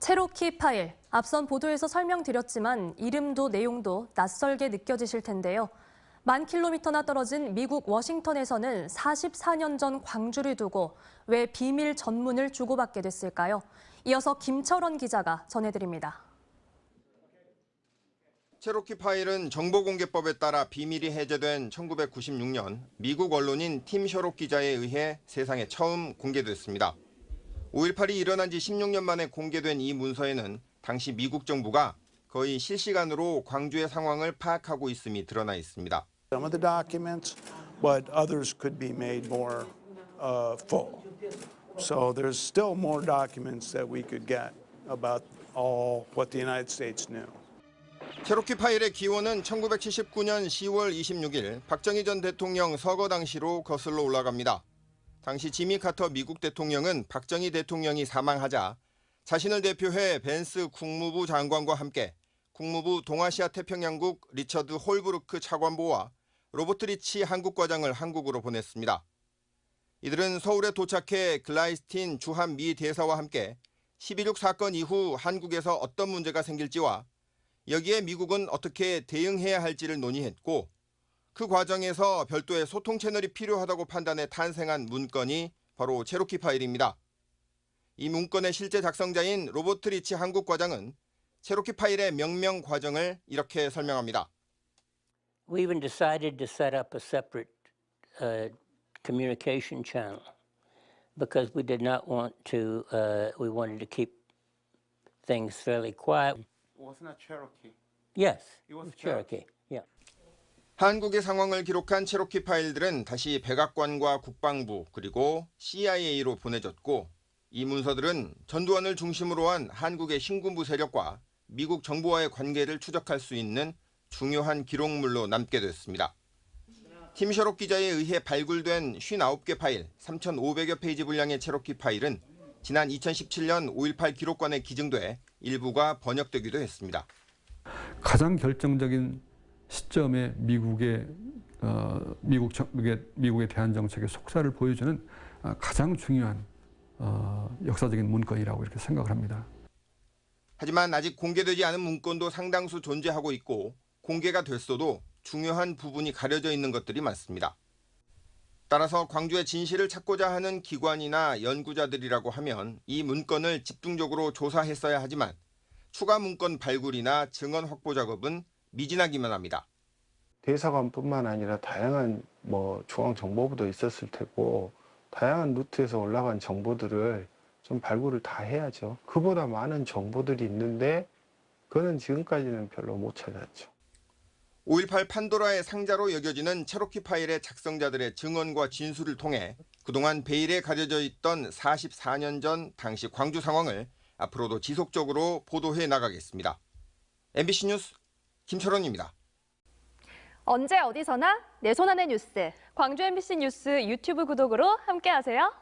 체로키 파일, 앞선 보도에서 설명드렸지만 이름도 내용도 낯설게 느껴지실 텐데요. 10,000km나 떨어진 미국 워싱턴에서는 44년 전 광주를 두고 왜 비밀 전문을 주고받게 됐을까요? 이어서 김철원 기자가 전해드립니다. 체로키 파일은 정보공개법에 따라 비밀이 해제된 1996년 미국 언론인 팀 셔록 기자에 의해 세상에 처음 공개됐습니다. 5.18이 일어난 지 16년 만에 공개된 이 문서에는 당시 미국 정부가 거의 실시간으로 광주의 상황을 파악하고 있음이 드러나 있습니다. Some of the documents, but others could be made more full. So there's still more documents that we could get about all what the United States knew. 체로키 파일의 기원은 1979년 10월 26일 박정희 전 대통령 서거 당시로 거슬러 올라갑니다. 당시 지미 카터 미국 대통령은 박정희 대통령이 사망하자 자신을 대표해 벤스 국무부 장관과 함께 국무부 동아시아 태평양국 리처드 홀브루크 차관보와 로버트 리치 한국과장을 한국으로 보냈습니다. 이들은 서울에 도착해 글라이스틴 주한 미 대사와 함께 12.6 사건 이후 한국에서 어떤 문제가 생길지와 여기에 미국은 어떻게 대응해야 할지를 논의했고 그 과정에서 별도의 소통 채널이 필요하다고 판단해 탄생한 문건이 바로 체로키 파일입니다. 이 문건의 실제 작성자인 로버트 리치 한국과장은 체로키 파일의 명명 과정을 이렇게 설명합니다. We even decided to set up a separate communication channel because we did not want to, we wanted to keep things fairly quiet. Wasn't that Cherokee? Yes, It was Cherokee. Yeah. 한국의 상황을 기록한 체로키 파일들은 다시 백악관과 국방부 그리고 CIA로 보내졌고 이 문서들은 전두환을 중심으로 한 한국의 신군부 세력과 미국 정부와의 관계를 추적할 수 있는 중요한 기록물로 남게 됐습니다. 팀 셔록 기자에 의해 발굴된 59개 파일, 3,500여 페이지 분량의 체로키 파일은 지난 2017년 5.18 기록관에 기증돼 일부가 번역되기도 했습니다. 가장 결정적인 시점에 미국의 대한 정책의 속살을 보여주는 가장 중요한 역사적인 문건이라고 이렇게 생각을 합니다. 하지만 아직 공개되지 않은 문건도 상당수 존재하고 있고 공개가 됐어도 중요한 부분이 가려져 있는 것들이 많습니다. 따라서 광주의 진실을 찾고자 하는 기관이나 연구자들이라고 하면 이 문건을 집중적으로 조사했어야 하지만 추가 문건 발굴이나 증언 확보 작업은 미진하기만 합니다. 대사관뿐만 아니라 다양한 중앙정보부도 있었을 테고 다양한 루트에서 올라간 정보들을 좀 발굴을 다 해야죠. 그보다 많은 정보들이 있는데 그거는 지금까지는 별로 못 찾았죠. 5.18 판도라의 상자로 여겨지는 체로키 파일의 작성자들의 증언과 진술을 통해 그동안 베일에 가려져 있던 44년 전 당시 광주 상황을 앞으로도 지속적으로 보도해 나가겠습니다. MBC 뉴스 김철원입니다. 언제 어디서나 내 손 안의 뉴스. 광주 MBC 뉴스 유튜브 구독으로 함께하세요.